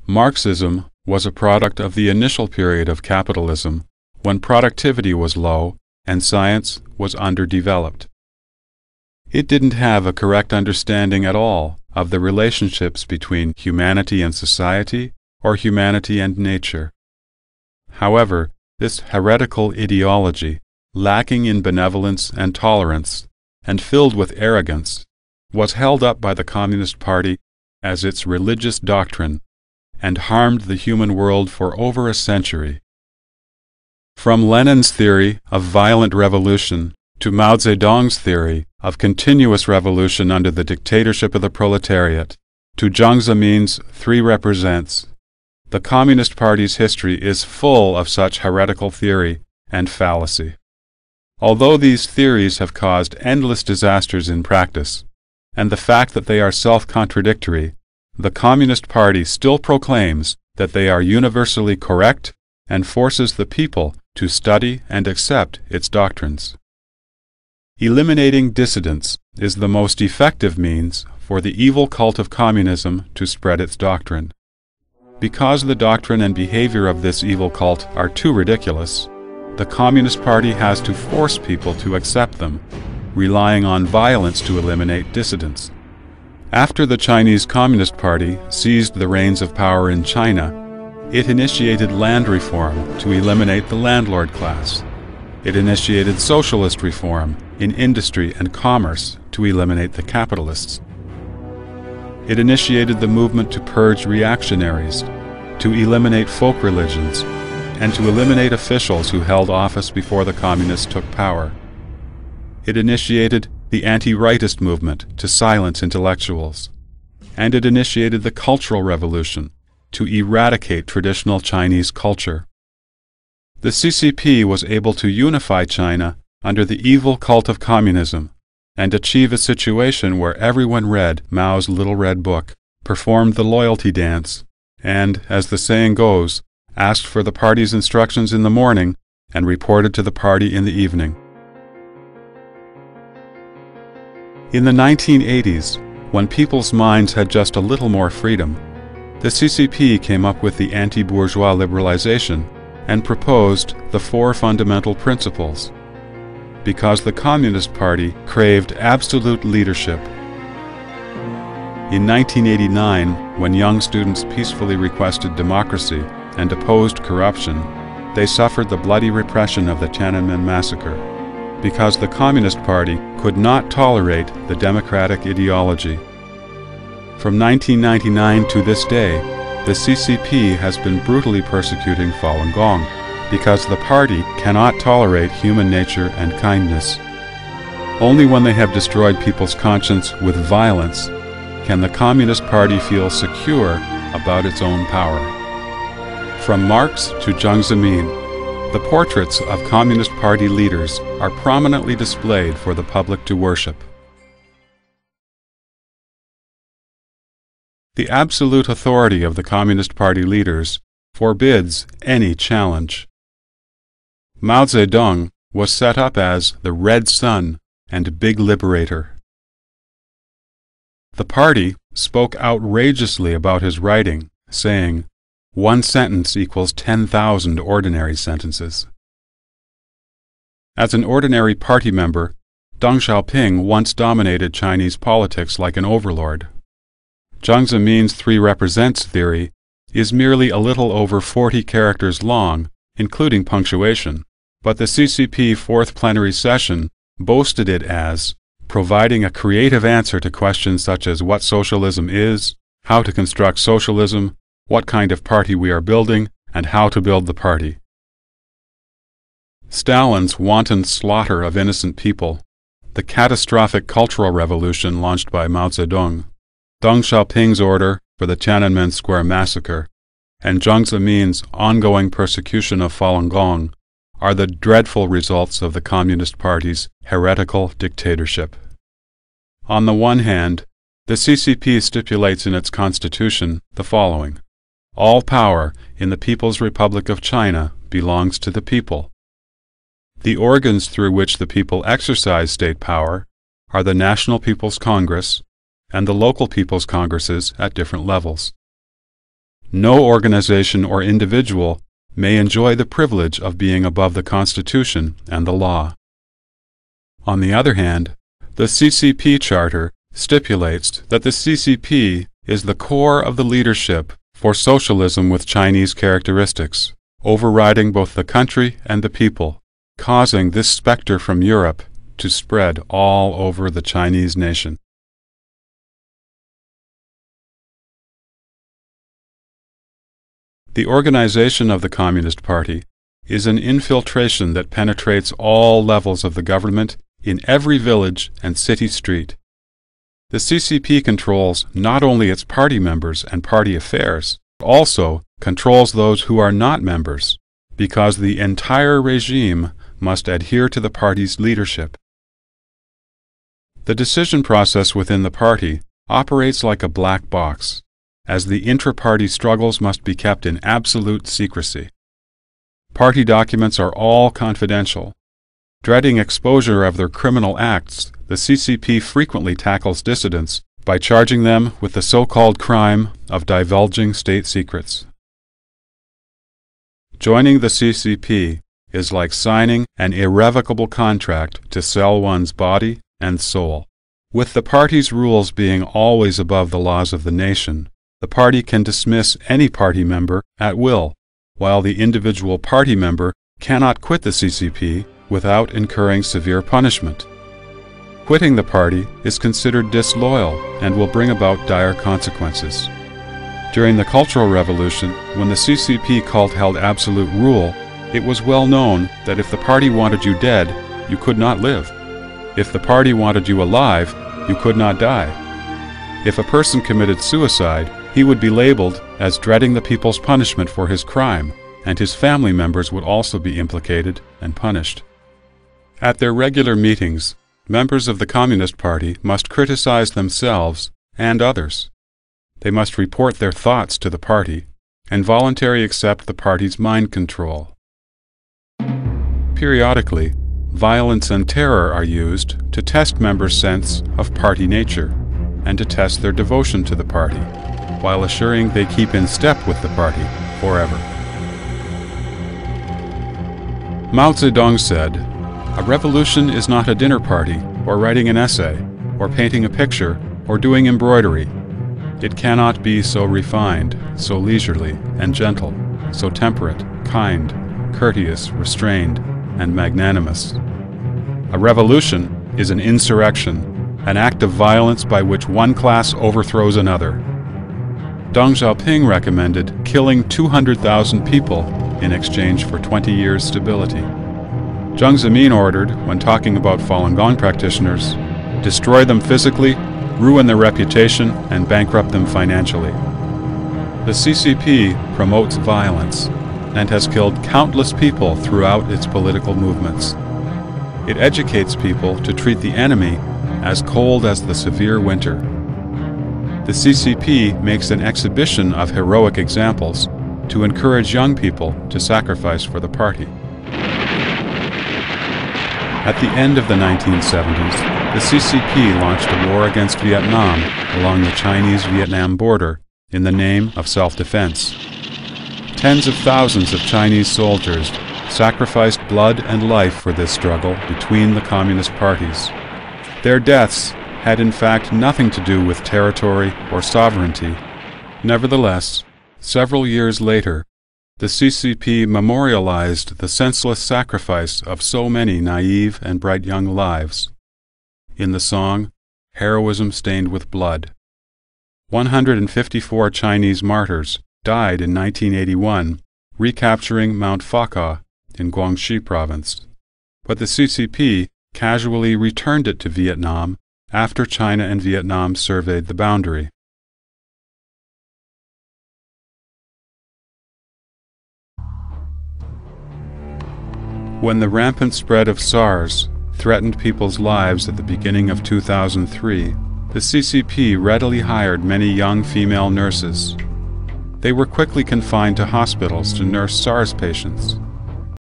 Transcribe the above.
Marxism was a product of the initial period of capitalism, when productivity was low and science was underdeveloped. It didn't have a correct understanding at all of the relationships between humanity and society or humanity and nature. However, this heretical ideology, lacking in benevolence and tolerance, and filled with arrogance, was held up by the Communist Party as its religious doctrine and harmed the human world for over a century. From Lenin's theory of violent revolution to Mao Zedong's theory of continuous revolution under the dictatorship of the proletariat, to Jiang Zemin's three represents, the Communist Party's history is full of such heretical theory and fallacy. Although these theories have caused endless disasters in practice, and the fact that they are self-contradictory, the Communist Party still proclaims that they are universally correct and forces the people to study and accept its doctrines. Eliminating dissidents is the most effective means for the evil cult of communism to spread its doctrine. Because the doctrine and behavior of this evil cult are too ridiculous, the Communist Party has to force people to accept them, relying on violence to eliminate dissidents. After the Chinese Communist Party seized the reins of power in China, it initiated land reform to eliminate the landlord class. It initiated socialist reform in industry and commerce to eliminate the capitalists. It initiated the movement to purge reactionaries, to eliminate folk religions, and to eliminate officials who held office before the communists took power. It initiated the anti-rightist movement to silence intellectuals, and it initiated the Cultural Revolution to eradicate traditional Chinese culture. The CCP was able to unify China under the evil cult of communism and achieve a situation where everyone read Mao's Little Red Book, performed the loyalty dance, and, as the saying goes, asked for the party's instructions in the morning and reported to the party in the evening. In the 1980s, when people's minds had just a little more freedom, the CCP came up with the anti-bourgeois liberalization and proposed the four fundamental principles. Because the Communist Party craved absolute leadership. In 1989, when young students peacefully requested democracy and opposed corruption, they suffered the bloody repression of the Tiananmen massacre, because the Communist Party could not tolerate the democratic ideology. From 1999 to this day, the CCP has been brutally persecuting Falun Gong, because the party cannot tolerate human nature and kindness. Only when they have destroyed people's conscience with violence can the Communist Party feel secure about its own power. From Marx to Jiang Zemin, the portraits of Communist Party leaders are prominently displayed for the public to worship. The absolute authority of the Communist Party leaders forbids any challenge. Mao Zedong was set up as the Red Sun and Big Liberator. The party spoke outrageously about his writing, saying, "One sentence equals 10,000 ordinary sentences." As an ordinary party member, Deng Xiaoping once dominated Chinese politics like an overlord. Jiang Zemin's three represents theory is merely a little over 40 characters long, including punctuation, but the CCP Fourth Plenary Session boasted it as providing a creative answer to questions such as what socialism is, how to construct socialism, what kind of party we are building, and how to build the party. Stalin's wanton slaughter of innocent people, the catastrophic Cultural Revolution launched by Mao Zedong, Deng Xiaoping's order for the Tiananmen Square massacre, and Jiang Zemin's ongoing persecution of Falun Gong are the dreadful results of the Communist Party's heretical dictatorship. On the one hand, the CCP stipulates in its constitution the following: all power in the People's Republic of China belongs to the people. The organs through which the people exercise state power are the National People's Congress and the local people's congresses at different levels. no organization or individual may enjoy the privilege of being above the Constitution and the law. On the other hand, the CCP Charter stipulates that the CCP is the core of the leadership for socialism with Chinese characteristics, overriding both the country and the people, causing this specter from Europe to spread all over the Chinese nation. The organization of the Communist Party is an infiltration that penetrates all levels of the government in every village and city street. The CCP controls not only its party members and party affairs, but also controls those who are not members, because the entire regime must adhere to the party's leadership. The decision process within the party operates like a black box, as the intra-party struggles must be kept in absolute secrecy. Party documents are all confidential. Dreading exposure of their criminal acts, the CCP frequently tackles dissidents by charging them with the so-called crime of divulging state secrets. Joining the CCP is like signing an irrevocable contract to sell one's body and soul. With the party's rules being always above the laws of the nation, the party can dismiss any party member at will, while the individual party member cannot quit the CCP without incurring severe punishment. Quitting the party is considered disloyal and will bring about dire consequences. During the Cultural Revolution, when the CCP cult held absolute rule, it was well known that if the party wanted you dead, you could not live. If the party wanted you alive, you could not die. If a person committed suicide, he would be labeled as dreading the people's punishment for his crime, and his family members would also be implicated and punished. At their regular meetings, members of the Communist Party must criticize themselves and others. They must report their thoughts to the party and voluntarily accept the party's mind control. Periodically, violence and terror are used to test members' sense of party nature and to test their devotion to the party, while assuring they keep in step with the party forever. Mao Zedong said, "A revolution is not a dinner party, or writing an essay, or painting a picture, or doing embroidery. It cannot be so refined, so leisurely and gentle, so temperate, kind, courteous, restrained, and magnanimous. A revolution is an insurrection, an act of violence by which one class overthrows another." Deng Xiaoping recommended killing 200,000 people in exchange for 20 years' stability. Jiang Zemin ordered, when talking about Falun Gong practitioners, destroy them physically, ruin their reputation, and bankrupt them financially. The CCP promotes violence and has killed countless people throughout its political movements. It educates people to treat the enemy as cold as the severe winter. The CCP makes an exhibition of heroic examples to encourage young people to sacrifice for the party. At the end of the 1970s, the CCP launched a war against Vietnam along the Chinese-Vietnam border in the name of self-defense. Tens of thousands of Chinese soldiers sacrificed blood and life for this struggle between the communist parties. Their deaths had in fact nothing to do with territory or sovereignty. Nevertheless, several years later, the CCP memorialized the senseless sacrifice of so many naive and bright young lives in the song, "Heroism Stained with Blood." 154 Chinese martyrs died in 1981, recapturing Mount Pha in Guangxi province. But the CCP casually returned it to Vietnam after China and Vietnam surveyed the boundary. When the rampant spread of SARS threatened people's lives at the beginning of 2003, the CCP readily hired many young female nurses. They were quickly confined to hospitals to nurse SARS patients.